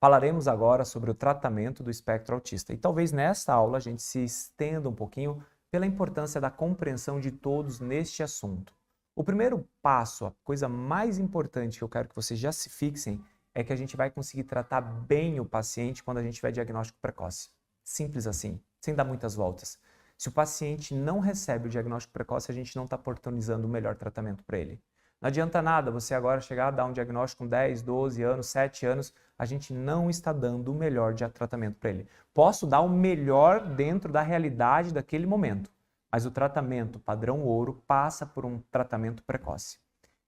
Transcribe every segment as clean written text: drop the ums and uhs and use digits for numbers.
Falaremos agora sobre o tratamento do espectro autista e talvez nesta aula a gente se estenda um pouquinho pela importância da compreensão de todos neste assunto. O primeiro passo, a coisa mais importante que eu quero que vocês já se fixem, é que a gente vai conseguir tratar bem o paciente quando a gente tiver diagnóstico precoce. Simples assim, sem dar muitas voltas. Se o paciente não recebe o diagnóstico precoce, a gente não está oportunizando o melhor tratamento para ele. Não adianta nada você agora chegar a dar um diagnóstico com 10, 12 anos, 7 anos, a gente não está dando o melhor de tratamento para ele. Posso dar o melhor dentro da realidade daquele momento, mas o tratamento padrão ouro passa por um tratamento precoce.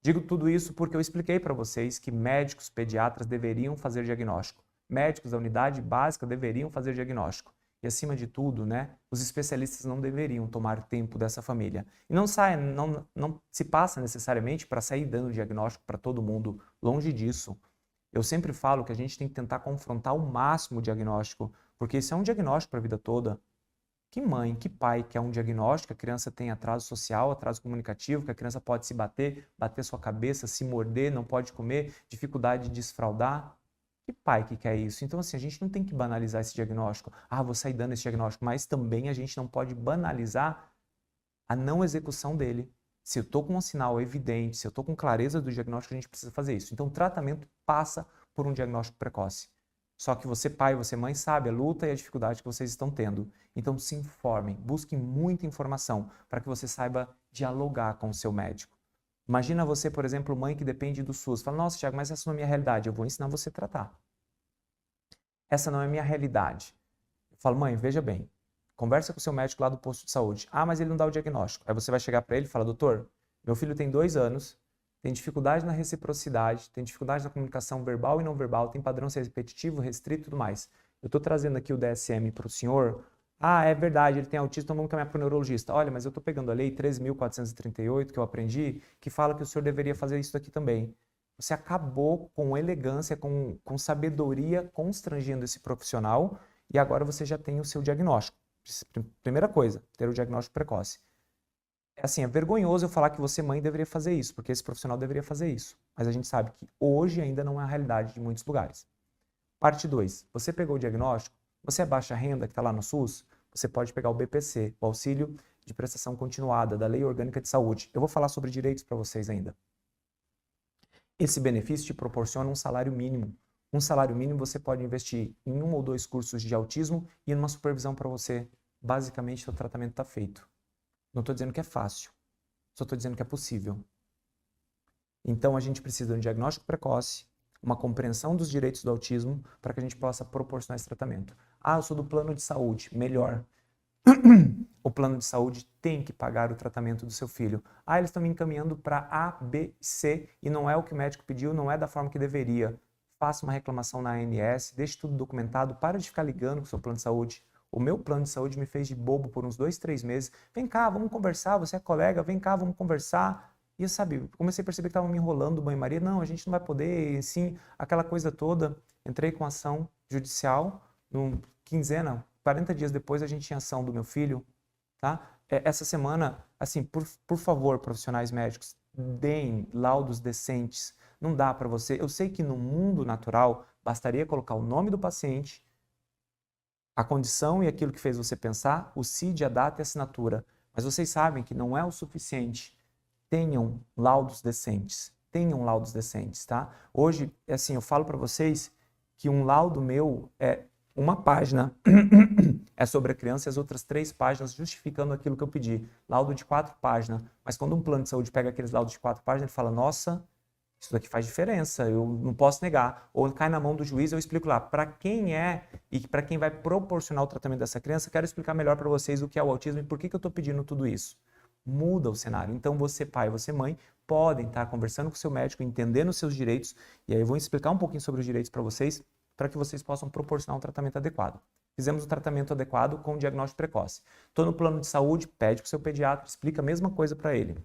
Digo tudo isso porque eu expliquei para vocês que médicos pediatras deveriam fazer diagnóstico, médicos da unidade básica deveriam fazer diagnóstico. E acima de tudo, os especialistas não deveriam tomar tempo dessa família. E não se passa necessariamente para sair dando diagnóstico para todo mundo, longe disso. Eu sempre falo que a gente tem que tentar confrontar ao máximo o diagnóstico, porque isso é um diagnóstico para a vida toda. Que mãe, que pai quer um diagnóstico, que a criança tem atraso social, atraso comunicativo, que a criança pode se bater, bater sua cabeça, se morder, não pode comer, dificuldade de desfraldar? Que pai que quer isso? Então, assim, a gente não tem que banalizar esse diagnóstico. Ah, vou sair dando esse diagnóstico. Mas também a gente não pode banalizar a não execução dele. Se eu estou com um sinal evidente, se eu estou com clareza do diagnóstico, a gente precisa fazer isso. Então, o tratamento passa por um diagnóstico precoce. Só que você, pai, você, mãe, sabe a luta e a dificuldade que vocês estão tendo. Então, se informem, busquem muita informação para que você saiba dialogar com o seu médico. Imagina você, por exemplo, mãe que depende do SUS. Fala, nossa, Thiago, mas essa não é a minha realidade. Eu vou ensinar você a tratar. Essa não é a minha realidade. Eu falo, mãe, veja bem, conversa com o seu médico lá do posto de saúde. Ah, mas ele não dá o diagnóstico. Aí você vai chegar para ele e fala, doutor, meu filho tem 2 anos, tem dificuldade na reciprocidade, tem dificuldade na comunicação verbal e não verbal, tem padrão repetitivo, restrito e tudo mais. Eu estou trazendo aqui o DSM para o senhor. Ah, é verdade, ele tem autismo, então vamos caminhar para o neurologista. Olha, mas eu estou pegando a lei 13.438 que eu aprendi, que fala que o senhor deveria fazer isso aqui também. Você acabou com elegância, com sabedoria, constrangendo esse profissional e agora você já tem o seu diagnóstico. Primeira coisa, ter o diagnóstico precoce. É vergonhoso eu falar que você, mãe, deveria fazer isso, porque esse profissional deveria fazer isso. Mas a gente sabe que hoje ainda não é a realidade de muitos lugares. Parte 2. Você pegou o diagnóstico, você é baixa renda que está lá no SUS, você pode pegar o BPC, o Auxílio de Prestação Continuada, da Lei Orgânica de Saúde. Eu vou falar sobre direitos para vocês ainda. Esse benefício te proporciona um salário mínimo. Um salário mínimo você pode investir em 1 ou 2 cursos de autismo e numa supervisão para você. Basicamente, o tratamento está feito. Não estou dizendo que é fácil, só estou dizendo que é possível. Então, a gente precisa de um diagnóstico precoce, uma compreensão dos direitos do autismo para que a gente possa proporcionar esse tratamento. Ah, eu sou do plano de saúde, melhor. O plano de saúde tem que pagar o tratamento do seu filho. Ah, eles estão me encaminhando para A, B, C e não é o que o médico pediu, não é da forma que deveria. Faça uma reclamação na ANS, deixe tudo documentado, para de ficar ligando com o seu plano de saúde. O meu plano de saúde me fez de bobo por uns 2, 3 meses. Vem cá, vamos conversar, você é colega, vem cá, vamos conversar. E eu, comecei a perceber que estavam me enrolando, banho-maria. Não, a gente não vai poder, sim, aquela coisa toda. Entrei com ação judicial, quinzena, 40 dias depois a gente tinha ação do meu filho, tá? Essa semana, assim, por favor, profissionais médicos, deem laudos decentes. Não dá para você. Eu sei que no mundo natural, bastaria colocar o nome do paciente, a condição e aquilo que fez você pensar, o CID, a data e a assinatura. Mas vocês sabem que não é o suficiente. Tenham laudos decentes. Tenham laudos decentes, tá? Hoje, eu falo para vocês que um laudo meu é uma página é sobre a criança e as outras 3 páginas justificando aquilo que eu pedi. Laudo de 4 páginas. Mas quando um plano de saúde pega aqueles laudos de 4 páginas, ele fala, nossa, isso daqui faz diferença, eu não posso negar. Ou cai na mão do juiz, eu explico lá, para quem é e para quem vai proporcionar o tratamento dessa criança, quero explicar melhor para vocês o que é o autismo e por que eu estou pedindo tudo isso. Muda o cenário. Então você, pai, você, mãe, podem estar conversando com o seu médico, entendendo os seus direitos, e aí eu vou explicar um pouquinho sobre os direitos para vocês, para que vocês possam proporcionar um tratamento adequado. Fizemos um tratamento adequado com o diagnóstico precoce. Estou no plano de saúde, pede para o seu pediatra, explica a mesma coisa para ele.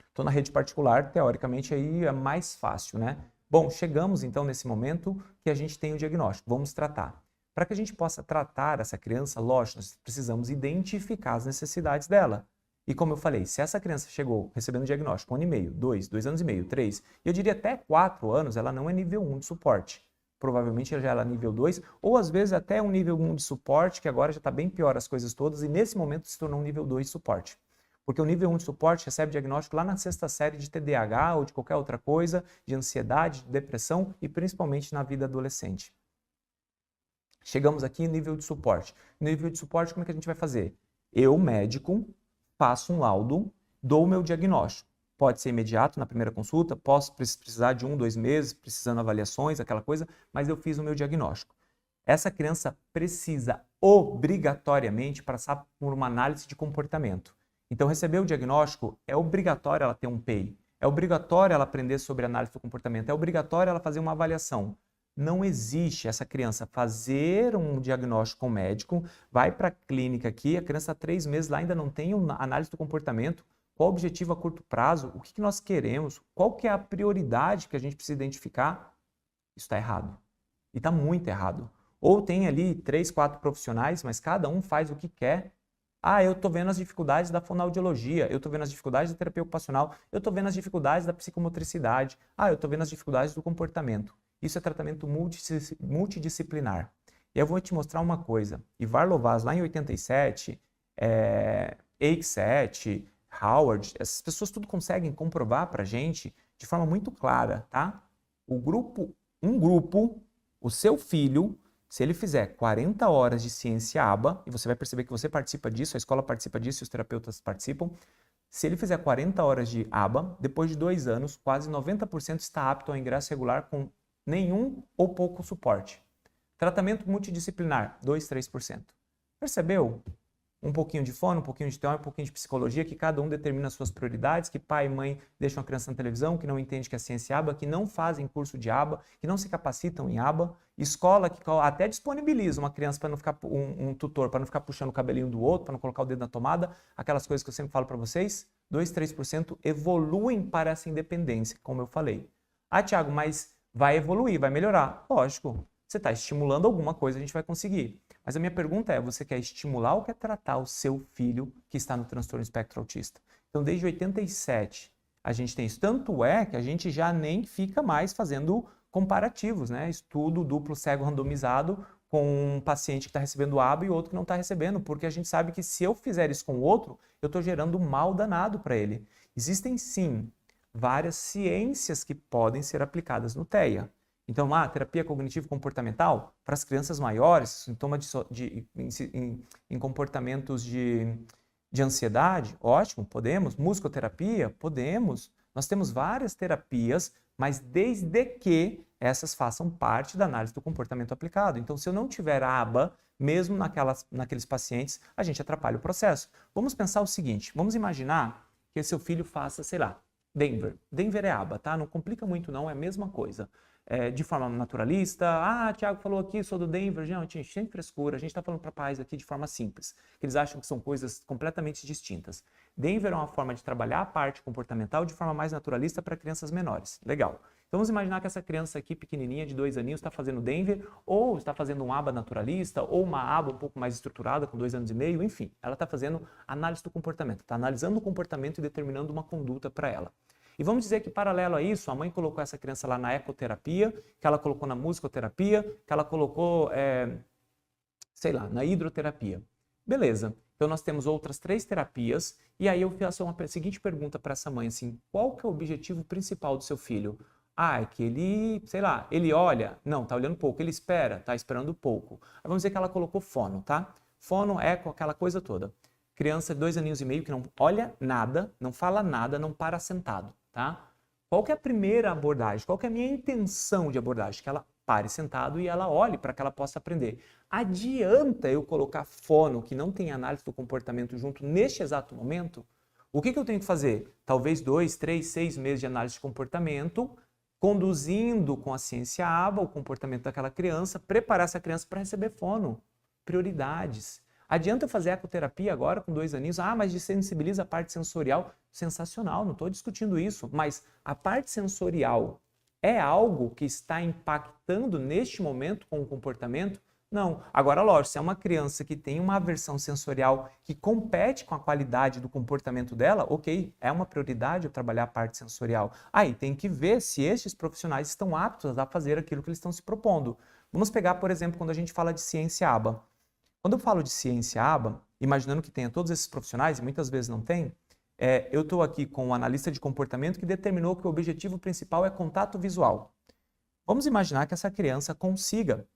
Estou na rede particular, teoricamente aí é mais fácil, né? Bom, chegamos então nesse momento que a gente tem o diagnóstico, vamos tratar. Para que a gente possa tratar essa criança, lógico, nós precisamos identificar as necessidades dela. E como eu falei, se essa criança chegou recebendo diagnóstico 1 ano e meio, 2 anos e meio, 3, e eu diria até 4 anos, ela não é nível 1 de suporte. provavelmente já era nível 2, ou às vezes até um nível 1 de suporte, que agora já está bem pior as coisas todas, e nesse momento se tornou um nível 2 de suporte. Porque o nível 1 de suporte recebe diagnóstico lá na 6ª série de TDAH ou de qualquer outra coisa, de ansiedade, de depressão e principalmente na vida adolescente. Chegamos aqui em nível de suporte. No nível de suporte, como é que a gente vai fazer? Eu, médico, faço um laudo, dou o meu diagnóstico. Pode ser imediato, na primeira consulta, posso precisar de 1, 2 meses, precisando de avaliações, aquela coisa, mas eu fiz o meu diagnóstico. Essa criança precisa obrigatoriamente passar por uma análise de comportamento. Então, receber o diagnóstico é obrigatório ela ter um PEI, é obrigatório ela aprender sobre análise do comportamento, é obrigatório ela fazer uma avaliação. Não existe essa criança fazer um diagnóstico com o médico, vai para a clínica aqui, a criança há 3 meses lá ainda não tem uma análise do comportamento, qual o objetivo a curto prazo, o que nós queremos, qual que é a prioridade que a gente precisa identificar, isso está errado. E está muito errado. Ou tem ali 3, 4 profissionais, mas cada um faz o que quer. Ah, eu estou vendo as dificuldades da fonoaudiologia, eu estou vendo as dificuldades da terapia ocupacional, eu estou vendo as dificuldades da psicomotricidade, eu estou vendo as dificuldades do comportamento. Isso é tratamento multidisciplinar. E eu vou te mostrar uma coisa. Ivar Lovaas, lá em 87, Eichstätt, Howard, essas pessoas tudo conseguem comprovar para a gente de forma muito clara, tá? Um grupo, o seu filho, se ele fizer 40 horas de ciência ABA, e você vai perceber que você participa disso, a escola participa disso e os terapeutas participam, se ele fizer 40 horas de ABA, depois de 2 anos, quase 90% está apto ao ingresso regular com nenhum ou pouco suporte. Tratamento multidisciplinar, 2, 3%. Percebeu? Um pouquinho de fono, um pouquinho de teoria, um pouquinho de psicologia, que cada um determina as suas prioridades, que pai e mãe deixam a criança na televisão, que não entende que é ciência ABA, que não fazem curso de ABA, que não se capacitam em ABA, escola que até disponibiliza uma criança para não ficar, um tutor, para não ficar puxando o cabelinho do outro, para não colocar o dedo na tomada, aquelas coisas que eu sempre falo para vocês, 2, 3% evoluem para essa independência, como eu falei. Ah, Thiago, mas vai evoluir, vai melhorar. Lógico, você está estimulando alguma coisa, a gente vai conseguir. Mas a minha pergunta é, você quer estimular ou quer tratar o seu filho que está no transtorno espectro autista? Então, desde 87, a gente tem isso. Tanto é que a gente já nem fica mais fazendo comparativos, né? Estudo duplo cego randomizado com um paciente que está recebendo ABA e outro que não está recebendo, porque a gente sabe que se eu fizer isso com o outro, eu estou gerando um mal danado para ele. Existem, sim, várias ciências que podem ser aplicadas no TEA. Então, terapia cognitivo-comportamental para as crianças maiores, sintomas em comportamentos de ansiedade, ótimo, podemos. Musicoterapia, podemos. Nós temos várias terapias, mas desde que essas façam parte da análise do comportamento aplicado. Então, se eu não tiver ABA, mesmo naqueles pacientes, a gente atrapalha o processo. Vamos pensar o seguinte, vamos imaginar que seu filho faça, sei lá, Denver. Denver é ABA, tá? Não complica muito não, é a mesma coisa. De forma naturalista, Thiago falou aqui, sou do Denver, não, gente, sem frescura, a gente está falando para pais aqui de forma simples, que eles acham que são coisas completamente distintas. Denver é uma forma de trabalhar a parte comportamental de forma mais naturalista para crianças menores. Legal. Então vamos imaginar que essa criança aqui pequenininha de 2 aninhos está fazendo Denver, ou está fazendo um ABA naturalista, ou uma ABA um pouco mais estruturada com 2 anos e meio, enfim, ela está fazendo análise do comportamento, está analisando o comportamento e determinando uma conduta para ela. E vamos dizer que, paralelo a isso, a mãe colocou essa criança lá na ecoterapia, que ela colocou na musicoterapia, que ela colocou, sei lá, na hidroterapia. Beleza. Então, nós temos outras 3 terapias, e aí eu faço a seguinte pergunta para essa mãe, assim, qual que é o objetivo principal do seu filho? É que ele, sei lá, ele olha, não, tá olhando pouco, ele espera, tá esperando pouco. Aí vamos dizer que ela colocou fono, tá? Fono, eco, aquela coisa toda. Criança de 2 aninhos e meio que não olha nada, não fala nada, não para sentado, tá? Qual que é a primeira abordagem? Qual que é a minha intenção de abordagem? Que ela pare sentado e ela olhe para que ela possa aprender. Adianta eu colocar fono, que não tem análise do comportamento junto neste exato momento? O que eu tenho que fazer? Talvez 2, 3, 6 meses de análise de comportamento, conduzindo com a ciência ABA o comportamento daquela criança, preparar essa criança para receber fono. Prioridades. Adianta eu fazer ecoterapia agora com 2 aninhos? Mas desensibiliza a parte sensorial. Sensacional, não estou discutindo isso. Mas a parte sensorial é algo que está impactando neste momento com o comportamento? Não. Agora, lógico, se é uma criança que tem uma aversão sensorial que compete com a qualidade do comportamento dela, ok, é uma prioridade eu trabalhar a parte sensorial. Aí tem que ver se estes profissionais estão aptos a fazer aquilo que eles estão se propondo. Vamos pegar, por exemplo, quando a gente fala de ciência aba. Quando eu falo de ciência aba, imaginando que tenha todos esses profissionais, e muitas vezes não tem, eu estou aqui com um analista de comportamento que determinou que o objetivo principal é contato visual. Vamos imaginar que essa criança consiga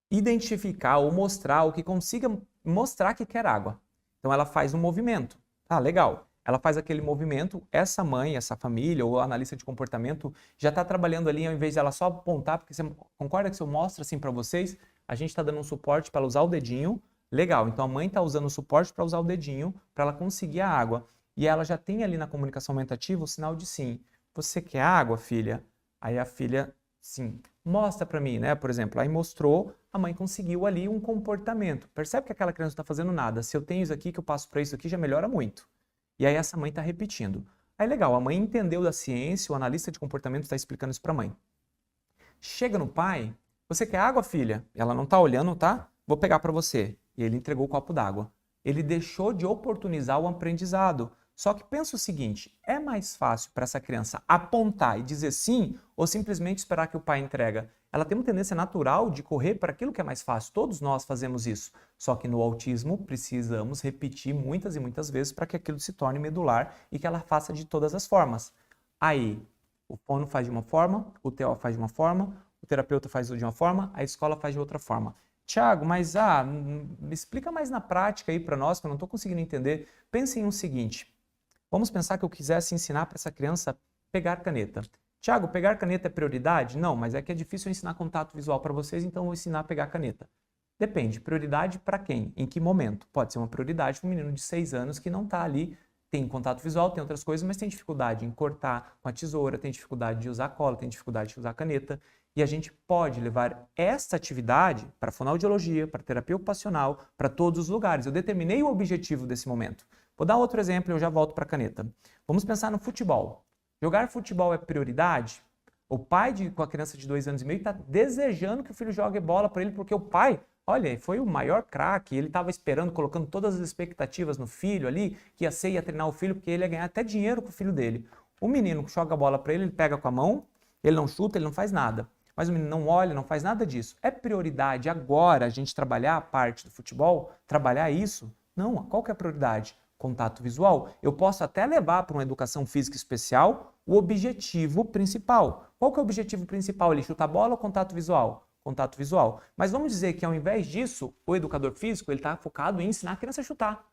identificar ou mostrar, ou que consiga mostrar que quer água. Então ela faz um movimento. Ah, legal. Ela faz aquele movimento, essa mãe, essa família ou analista de comportamento já está trabalhando ali, ao invés de ela só apontar, porque você concorda que se eu mostro assim para vocês, a gente está dando um suporte para ela usar o dedinho. Legal, então a mãe está usando o suporte para usar o dedinho para ela conseguir a água. E ela já tem ali na comunicação aumentativa o sinal de sim. Você quer água, filha? Aí a filha, sim. Mostra para mim, né? Por exemplo, aí mostrou, a mãe conseguiu ali um comportamento. Percebe que aquela criança não está fazendo nada. Se eu tenho isso aqui, que eu passo para isso aqui, já melhora muito. E aí essa mãe está repetindo. Aí legal, a mãe entendeu da ciência, o analista de comportamento está explicando isso para a mãe. Chega no pai, você quer água, filha? Ela não está olhando, tá? Vou pegar para você. E ele entregou o copo d'água. Ele deixou de oportunizar o aprendizado. Só que pensa o seguinte, é mais fácil para essa criança apontar e dizer sim ou simplesmente esperar que o pai entrega? Ela tem uma tendência natural de correr para aquilo que é mais fácil. Todos nós fazemos isso. Só que no autismo precisamos repetir muitas e muitas vezes para que aquilo se torne medular e que ela faça de todas as formas. Aí, o fono faz de uma forma, o TO faz de uma forma, o terapeuta faz de uma forma, a escola faz de outra forma. Tiago, mas me explica mais na prática aí para nós, que eu não estou conseguindo entender. Pense em um seguinte. Vamos pensar que eu quisesse ensinar para essa criança a pegar caneta. Tiago, pegar caneta é prioridade? Não, mas é que é difícil eu ensinar contato visual para vocês, então eu vou ensinar a pegar caneta. Depende, prioridade para quem? Em que momento? Pode ser uma prioridade para um menino de 6 anos que não está ali, tem contato visual, tem outras coisas, mas tem dificuldade em cortar com a tesoura, tem dificuldade de usar cola, tem dificuldade de usar caneta. E a gente pode levar esta atividade para fonoaudiologia, para terapia ocupacional, para todos os lugares. Eu determinei o objetivo desse momento. Vou dar outro exemplo e eu já volto para a caneta. Vamos pensar no futebol. Jogar futebol é prioridade? O pai com a criança de 2 anos e meio está desejando que o filho jogue bola para ele, porque o pai, olha, foi o maior craque, ele estava esperando, colocando todas as expectativas no filho ali, que ia treinar o filho, porque ele ia ganhar até dinheiro com o filho dele. O menino que joga a bola para ele pega com a mão, ele não chuta, ele não faz nada. Mas o menino não olha, não faz nada disso. É prioridade agora a gente trabalhar a parte do futebol? Trabalhar isso? Não, qual que é a prioridade? Contato visual. Eu posso até levar para uma educação física especial o objetivo principal. Qual que é o objetivo principal? Ele chuta a bola ou contato visual? Contato visual. Mas vamos dizer que ao invés disso, o educador físico ele está focado em ensinar a criança a chutar.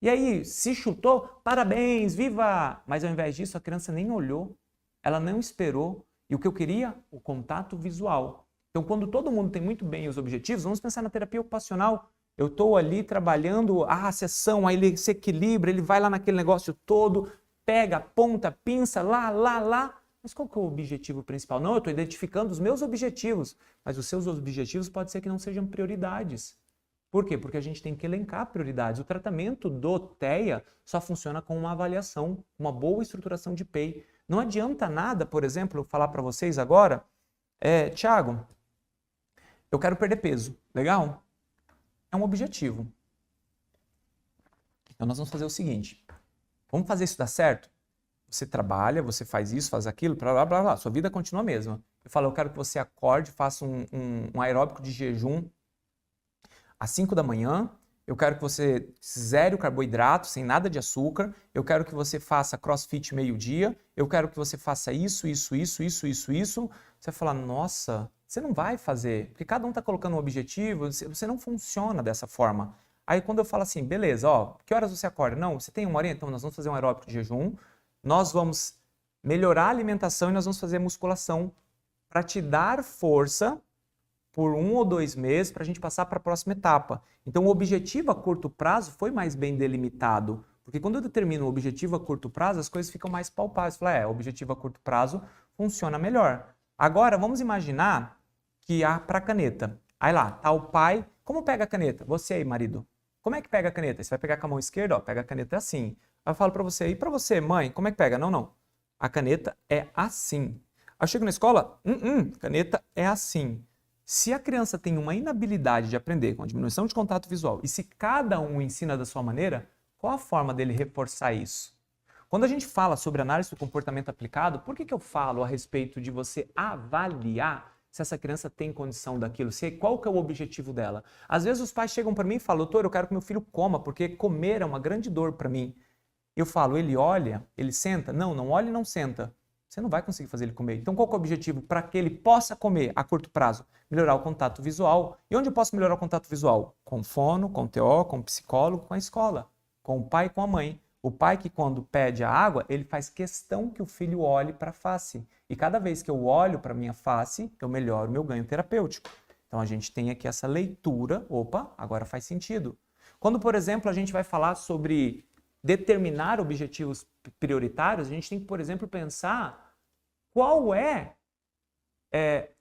E aí, se chutou, parabéns, viva! Mas ao invés disso, a criança nem olhou, ela não esperou. E o que eu queria? O contato visual. Então, quando todo mundo tem muito bem os objetivos, vamos pensar na terapia ocupacional. Eu estou ali trabalhando a sessão, aí ele se equilibra, ele vai lá naquele negócio todo, pega, aponta, pinça, lá. Mas qual que é o objetivo principal? Não, eu estou identificando os meus objetivos, mas os seus objetivos pode ser que não sejam prioridades. Por quê? Porque a gente tem que elencar prioridades. O tratamento do TEA só funciona com uma avaliação, uma boa estruturação de PEI. Não adianta nada, por exemplo, falar para vocês agora, Tiago, eu quero perder peso, legal? É um objetivo. Então nós vamos fazer o seguinte, vamos fazer isso dar certo? Você trabalha, você faz isso, faz aquilo, blá, sua vida continua a mesma. Eu falo, eu quero que você acorde, faça um aeróbico de jejum às 5 da manhã, eu quero que você zere o carboidrato, sem nada de açúcar, eu quero que você faça crossfit meio-dia, eu quero que você faça isso. Você vai falar, nossa, você não vai fazer, porque cada um está colocando um objetivo, você não funciona dessa forma. Aí quando eu falo assim, beleza, que horas você acorda? Não, você tem 1 hora, então nós vamos fazer um aeróbico de jejum, nós vamos melhorar a alimentação e nós vamos fazer musculação para te dar força por 1 ou 2 meses para a gente passar para a próxima etapa. Então o objetivo a curto prazo foi mais bem delimitado, porque quando eu determino o objetivo a curto prazo, as coisas ficam mais palpáveis. O objetivo a curto prazo funciona melhor. Agora vamos imaginar que para a caneta, aí lá, tá o pai, como pega a caneta? Você aí, marido, como é que pega a caneta? Você vai pegar com a mão esquerda, pega a caneta assim. Aí eu falo para você, e para você, mãe, como é que pega? Não. A caneta é assim. Aí eu chego na escola, caneta é assim. Se a criança tem uma inabilidade de aprender com a diminuição de contato visual e se cada um ensina da sua maneira, qual a forma dele reforçar isso? Quando a gente fala sobre análise do comportamento aplicado, por que eu falo a respeito de você avaliar se essa criança tem condição daquilo? Qual que é o objetivo dela? Às vezes os pais chegam para mim e falam, doutor, eu quero que meu filho coma, porque comer é uma grande dor para mim. Eu falo, ele olha, ele senta? Não, não olha e não senta. Você não vai conseguir fazer ele comer. Então qual que é o objetivo? Para que ele possa comer a curto prazo? Melhorar o contato visual. E onde eu posso melhorar o contato visual? Com fono, com TO, com psicólogo, com a escola, com o pai e com a mãe. O pai que quando pede a água, ele faz questão que o filho olhe para a face. E cada vez que eu olho para a minha face, eu melhoro o meu ganho terapêutico. Então a gente tem aqui essa leitura, opa, agora faz sentido. Quando, por exemplo, a gente vai falar sobre determinar objetivos prioritários, a gente tem que, por exemplo, pensar qual é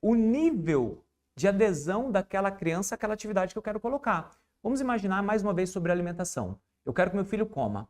o nível de adesão daquela criança àquela atividade que eu quero colocar. Vamos imaginar mais uma vez sobre alimentação. Eu quero que meu filho coma.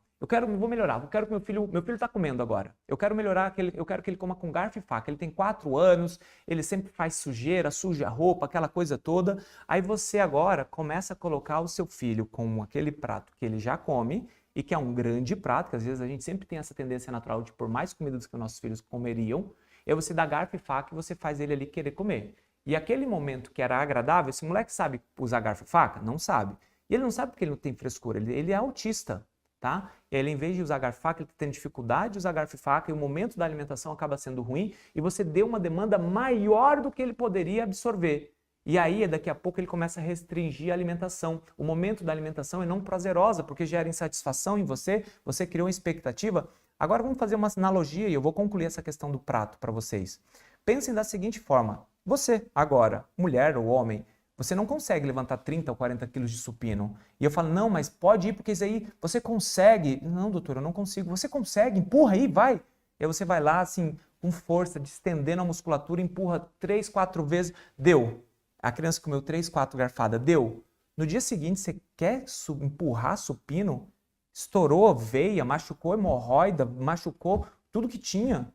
Vou melhorar. Eu quero que meu filho está comendo agora. Eu quero melhorar, eu quero que ele coma com garfo e faca. Ele tem 4 anos, ele sempre faz sujeira, suja a roupa, aquela coisa toda. Aí você agora começa a colocar o seu filho com aquele prato que ele já come e que é um grande prato, que às vezes a gente sempre tem essa tendência natural de pôr mais comida do que os nossos filhos comeriam. E aí você dá garfo e faca e você faz ele ali querer comer. E aquele momento que era agradável, esse moleque sabe usar garfo e faca? Não sabe. E ele não sabe porque ele não tem frescura, ele é autista, tá? E aí ele, em vez de usar garfo e faca, ele tem dificuldade de usar garfo e faca e o momento da alimentação acaba sendo ruim e você deu uma demanda maior do que ele poderia absorver. E aí, daqui a pouco, ele começa a restringir a alimentação. O momento da alimentação é não prazerosa, porque gera insatisfação em você, você criou uma expectativa. Agora vamos fazer uma analogia e eu vou concluir essa questão do prato para vocês. Pensem da seguinte forma, você agora, mulher ou homem, você não consegue levantar 30 ou 40 quilos de supino. E eu falo, não, mas pode ir, porque isso aí você consegue. Não, doutor, eu não consigo. Você consegue, empurra aí, vai. E aí você vai lá, assim, com força, distendendo a musculatura, empurra 3, 4 vezes. Deu. A criança comeu 3, 4 garfadas. Deu. No dia seguinte, você quer empurrar supino? Estourou veia, machucou hemorroida, machucou tudo que tinha.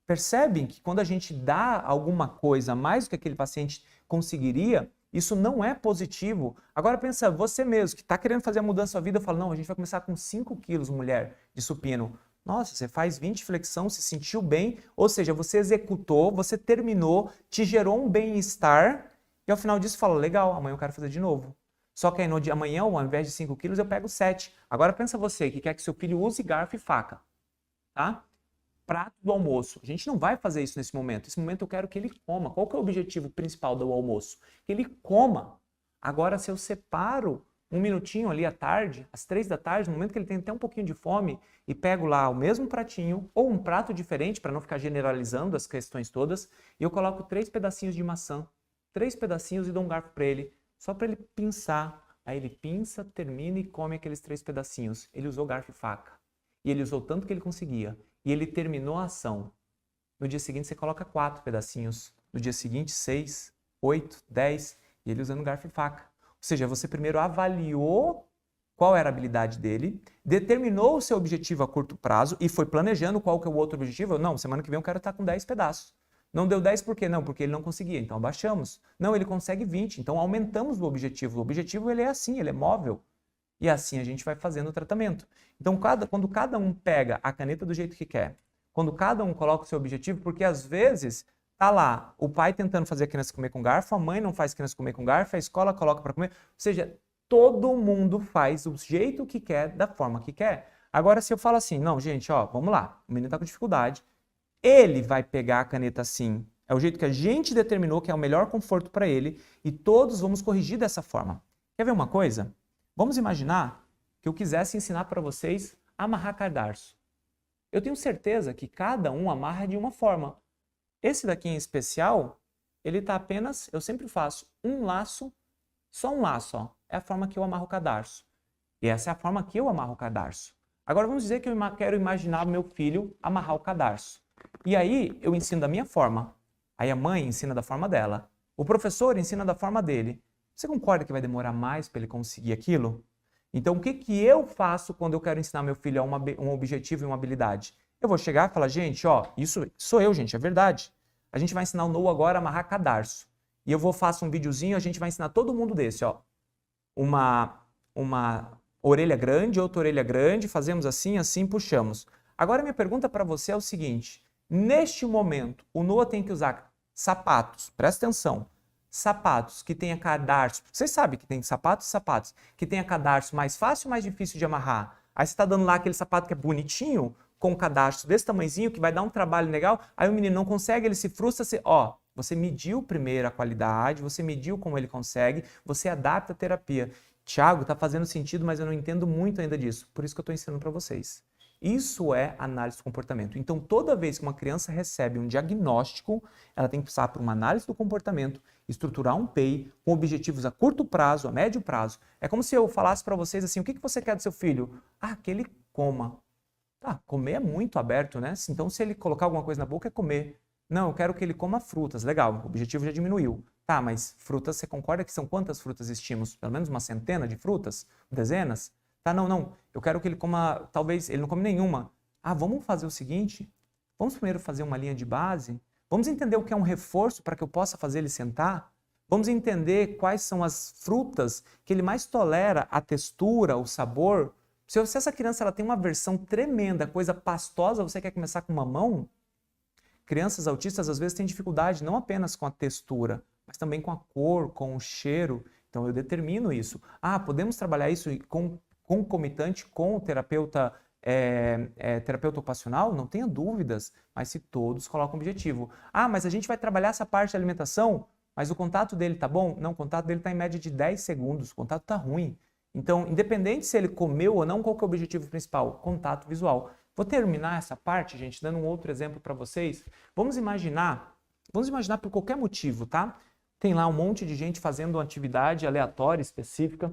Percebem que quando a gente dá alguma coisa mais do que aquele paciente conseguiria, isso não é positivo. Agora pensa, você mesmo que está querendo fazer a mudança da sua vida, fala, não, a gente vai começar com 5 quilos, mulher, de supino. Nossa, você faz 20 flexão, se sentiu bem, ou seja, você executou, você terminou, te gerou um bem-estar, e ao final disso fala, legal, amanhã eu quero fazer de novo. Só que aí no dia amanhã, ao invés de 5 quilos, eu pego 7. Agora pensa você que quer que seu filho use garfo e faca, tá? Prato do almoço. A gente não vai fazer isso nesse momento. Nesse momento eu quero que ele coma. Qual que é o objetivo principal do almoço? Que ele coma. Agora, se eu separo um minutinho ali à tarde, às 3 da tarde, no momento que ele tem até um pouquinho de fome, e pego lá o mesmo pratinho, ou um prato diferente, para não ficar generalizando as questões todas, e eu coloco 3 pedacinhos de maçã, 3 pedacinhos e dou um garfo para ele, só para ele pinçar. Aí ele pinça, termina e come aqueles 3 pedacinhos. Ele usou garfo e faca. E ele usou tanto que ele conseguia. E ele terminou a ação. No dia seguinte você coloca 4 pedacinhos. No dia seguinte 6, 8, 10. E ele usando garfo e faca. Ou seja, você primeiro avaliou qual era a habilidade dele, determinou o seu objetivo a curto prazo e foi planejando qual que é o outro objetivo. Não, semana que vem eu quero estar com 10 pedaços. Não deu 10 por quê? Não, porque ele não conseguia, então abaixamos. Não, ele consegue 20, então aumentamos o objetivo. O objetivo ele é assim, ele é móvel. E assim a gente vai fazendo o tratamento. Então, quando cada um pega a caneta do jeito que quer, quando cada um coloca o seu objetivo, porque às vezes tá lá o pai tentando fazer a criança comer com garfo, a mãe não faz a criança comer com garfo, a escola coloca para comer. Ou seja, todo mundo faz do jeito que quer, da forma que quer. Agora, se eu falo assim, não, gente, ó, vamos lá, o menino está com dificuldade, ele vai pegar a caneta assim, é o jeito que a gente determinou que é o melhor conforto para ele e todos vamos corrigir dessa forma. Quer ver uma coisa? Vamos imaginar que eu quisesse ensinar para vocês a amarrar cadarço. Eu tenho certeza que cada um amarra de uma forma. Esse daqui em especial, ele está apenas, eu sempre faço um laço, só um laço, ó, é a forma que eu amarro o cadarço. E essa é a forma que eu amarro o cadarço. Agora vamos dizer que eu quero imaginar meu filho amarrar o cadarço. E aí eu ensino da minha forma. Aí a mãe ensina da forma dela. O professor ensina da forma dele. Você concorda que vai demorar mais para ele conseguir aquilo? Então, o que eu faço quando eu quero ensinar meu filho a um objetivo e uma habilidade? Eu vou chegar e falar, gente, ó, isso sou eu, gente, é verdade. A gente vai ensinar o Noah agora a amarrar cadarço. E eu vou fazer um videozinho, a gente vai ensinar todo mundo desse, ó. Uma orelha grande, outra orelha grande, fazemos assim, assim, puxamos. Agora minha pergunta para você é o seguinte, neste momento, o Noah tem que usar sapatos, presta atenção, sapatos que tenha cadarço, vocês sabem que tem sapatos e sapatos, que tenha cadarço mais fácil ou mais difícil de amarrar? Aí você está dando lá aquele sapato que é bonitinho, com um cadarço desse tamanhozinho, que vai dar um trabalho legal, aí o menino não consegue, ele se frustra, ó, você mediu primeiro a qualidade, você mediu como ele consegue, você adapta a terapia. Tiago, está fazendo sentido, mas eu não entendo muito ainda disso, por isso que eu estou ensinando para vocês. Isso é análise do comportamento. Então, toda vez que uma criança recebe um diagnóstico, ela tem que passar por uma análise do comportamento, estruturar um PEI com objetivos a curto prazo, a médio prazo. É como se eu falasse para vocês assim, o que você quer do seu filho? Ah, que ele coma. Tá, comer é muito aberto, né? Então, se ele colocar alguma coisa na boca, é comer. Não, eu quero que ele coma frutas. Legal, o objetivo já diminuiu. Tá, mas frutas, você concorda que são quantas frutas estimos? Pelo menos uma centena de frutas? Dezenas? Tá, não. Eu quero que ele coma, talvez, ele não come nenhuma. Ah, vamos fazer o seguinte? Vamos primeiro fazer uma linha de base? Vamos entender o que é um reforço para que eu possa fazer ele sentar? Vamos entender quais são as frutas que ele mais tolera a textura, o sabor? Se essa criança ela tem uma aversão tremenda, coisa pastosa, você quer começar com mamão? Crianças autistas às vezes têm dificuldade não apenas com a textura, mas também com a cor, com o cheiro. Então eu determino isso. Ah, podemos trabalhar isso concomitante com o terapeuta ocupacional? Não tenha dúvidas, mas se todos colocam objetivo. Ah, mas a gente vai trabalhar essa parte da alimentação, mas o contato dele tá bom? Não, o contato dele está em média de 10 segundos, o contato está ruim. Então, independente se ele comeu ou não, qual que é o objetivo principal? Contato visual. Vou terminar essa parte, gente, dando um outro exemplo para vocês. Vamos imaginar por qualquer motivo, tá? Tem lá um monte de gente fazendo uma atividade aleatória, específica.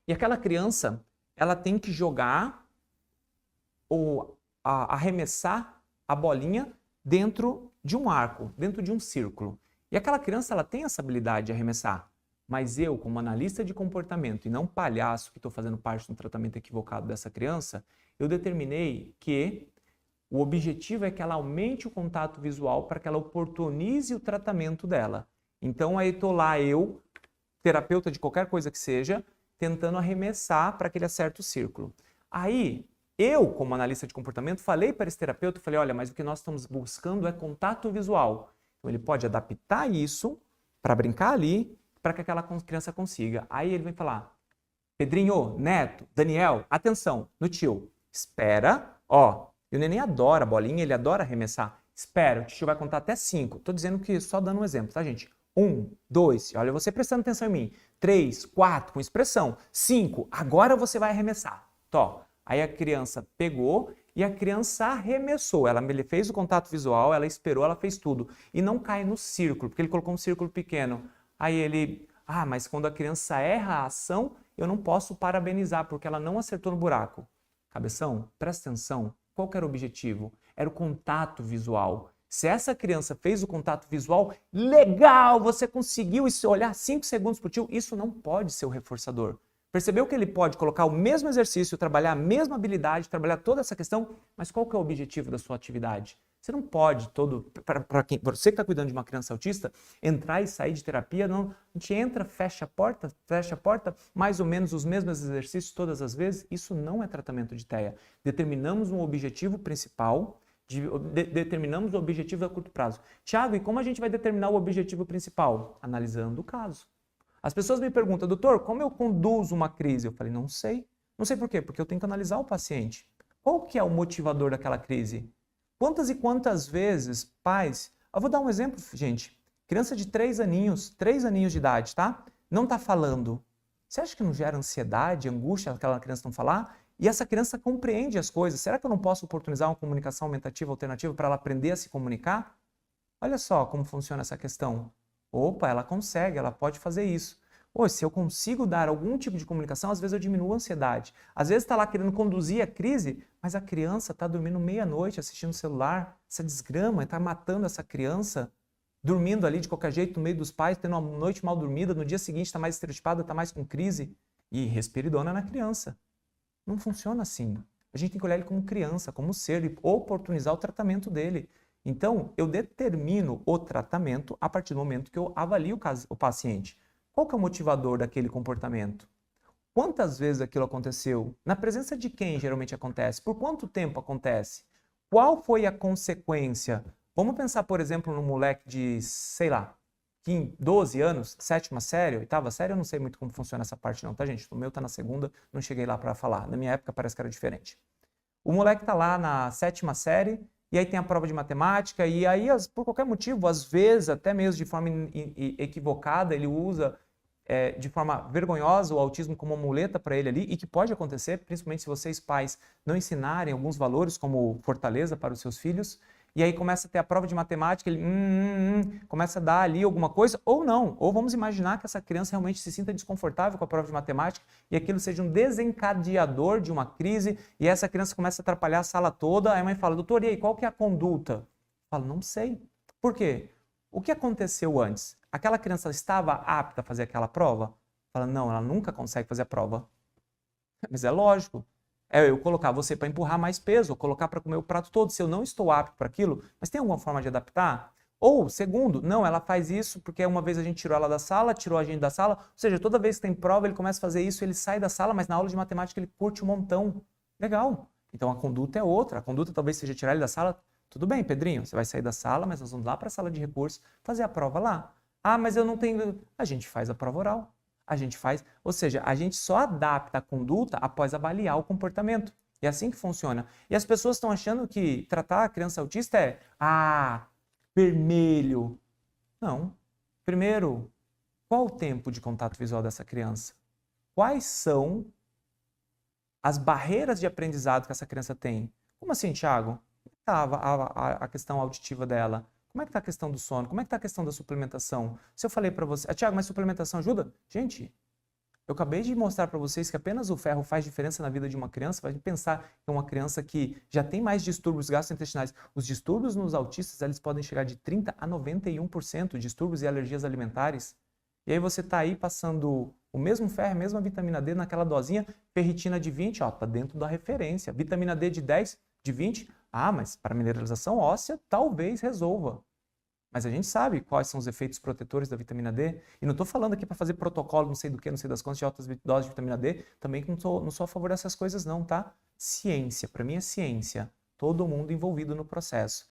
E aquela criança, ela tem que jogar ou arremessar a bolinha dentro de um arco, dentro de um círculo. E aquela criança, ela tem essa habilidade de arremessar. Mas eu, como analista de comportamento e não palhaço que estou fazendo parte do tratamento equivocado dessa criança, eu determinei que o objetivo é que ela aumente o contato visual para que ela oportunize o tratamento dela. Então aí estou lá eu, terapeuta de qualquer coisa que seja, tentando arremessar para que ele acerte o círculo. Aí eu, como analista de comportamento, falei para esse terapeuta, falei, olha, mas o que nós estamos buscando é contato visual. Então ele pode adaptar isso para brincar ali, para que aquela criança consiga. Aí ele vem falar, Pedrinho, Neto, Daniel, atenção, no tio, espera, ó, e o neném adora a bolinha, ele adora arremessar. Espera, o tio vai contar até 5. Tô dizendo que só dando um exemplo, tá, gente? 1, 2, olha você prestando atenção em mim. 3, 4, com expressão. 5, agora você vai arremessar. Tó. Aí a criança pegou e a criança arremessou. Ele fez o contato visual, ela esperou, ela fez tudo. E não cai no círculo, porque ele colocou um círculo pequeno. Aí ele, mas quando a criança erra a ação, eu não posso parabenizar, porque ela não acertou no buraco. Cabeção, presta atenção. Qual que era o objetivo? Era o contato visual. Se essa criança fez o contato visual, legal, você conseguiu olhar 5 segundos para o tio, isso não pode ser o reforçador. Percebeu que ele pode colocar o mesmo exercício, trabalhar a mesma habilidade, trabalhar toda essa questão, mas qual que é o objetivo da sua atividade? Você não pode, para você que está cuidando de uma criança autista, entrar e sair de terapia, não, a gente entra, fecha a porta, mais ou menos os mesmos exercícios todas as vezes, isso não é tratamento de TEA. Determinamos um objetivo principal, determinamos o objetivo a curto prazo. Tiago, e como a gente vai determinar o objetivo principal? Analisando o caso. As pessoas me perguntam, doutor, como eu conduzo uma crise? Eu falei, não sei. Não sei por quê, porque eu tenho que analisar o paciente. Qual que é o motivador daquela crise? Quantas e quantas vezes, pais... Eu vou dar um exemplo, gente. Criança de 3 aninhos de idade, tá? Não tá falando. Você acha que não gera ansiedade, angústia aquela criança não falar? E essa criança compreende as coisas. Será que eu não posso oportunizar uma comunicação aumentativa alternativa para ela aprender a se comunicar? Olha só como funciona essa questão. Opa, ela consegue, ela pode fazer isso. Ou se eu consigo dar algum tipo de comunicação, às vezes eu diminuo a ansiedade. Às vezes está lá querendo conduzir a crise, mas a criança está dormindo meia-noite assistindo o celular. Essa desgrama está matando essa criança, dormindo ali de qualquer jeito no meio dos pais, tendo uma noite mal dormida, no dia seguinte está mais estereotipada, está mais com crise. E respiridona na criança. Não funciona assim. A gente tem que olhar ele como criança, como ser e oportunizar o tratamento dele. Então, eu determino o tratamento a partir do momento que eu avalio o paciente. Qual que é o motivador daquele comportamento? Quantas vezes aquilo aconteceu? Na presença de quem geralmente acontece? Por quanto tempo acontece? Qual foi a consequência? Vamos pensar, por exemplo, num moleque de, sei lá, 12 anos, sétima série, oitava série, eu não sei muito como funciona essa parte não, tá, gente? O meu tá na segunda, não cheguei lá para falar. Na minha época parece que era diferente. O moleque tá lá na sétima série, e aí tem a prova de matemática, e aí, por qualquer motivo, às vezes, até mesmo de forma equivocada, ele usa de forma vergonhosa o autismo como uma muleta para ele ali, e que pode acontecer, principalmente se vocês pais não ensinarem alguns valores como fortaleza para os seus filhos, e aí começa a ter a prova de matemática, ele começa a dar ali alguma coisa, ou não, ou vamos imaginar que essa criança realmente se sinta desconfortável com a prova de matemática e aquilo seja um desencadeador de uma crise, e essa criança começa a atrapalhar a sala toda, aí a mãe fala, doutor, e aí, qual que é a conduta? Eu falo, não sei. Por quê? O que aconteceu antes? Aquela criança estava apta a fazer aquela prova? Fala, não, ela nunca consegue fazer a prova. Mas é lógico. É eu colocar você para empurrar mais peso, ou colocar para comer o prato todo. Se eu não estou apto para aquilo, mas tem alguma forma de adaptar? Ou, segundo, não, ela faz isso porque uma vez a gente tirou ela da sala, tirou a gente da sala, ou seja, toda vez que tem prova ele começa a fazer isso, ele sai da sala, mas na aula de matemática ele curte um montão. Legal. Então a conduta é outra. A conduta talvez seja tirar ele da sala. Tudo bem, Pedrinho, você vai sair da sala, mas nós vamos lá para a sala de recursos fazer a prova lá. Ah, mas eu não tenho... A gente faz a prova oral. A gente faz... Ou seja, a gente só adapta a conduta após avaliar o comportamento. É assim que funciona. E as pessoas estão achando que tratar a criança autista é... vermelho. Não. Primeiro, qual o tempo de contato visual dessa criança? Quais são as barreiras de aprendizado que essa criança tem? Como assim, Thiago? Como está a questão auditiva dela? Como é que está a questão do sono? Como é que está a questão da suplementação? Se eu falei para você, Thiago, mas suplementação ajuda? Gente, eu acabei de mostrar para vocês que apenas o ferro faz diferença na vida de uma criança. Vai pensar que é uma criança que já tem mais distúrbios gastrointestinais. Os distúrbios nos autistas, eles podem chegar de 30% a 91%, distúrbios e alergias alimentares. E aí você está aí passando o mesmo ferro, a mesma vitamina D naquela dosinha, ferritina de 20, ó, tá dentro da referência. Vitamina D de 10, de 20, mas para mineralização óssea talvez resolva. Mas a gente sabe quais são os efeitos protetores da vitamina D. E não estou falando aqui para fazer protocolo, não sei do que, não sei das quantas, de altas doses de vitamina D. Também que não sou a favor dessas coisas não, tá? Ciência, para mim é ciência. Todo mundo envolvido no processo.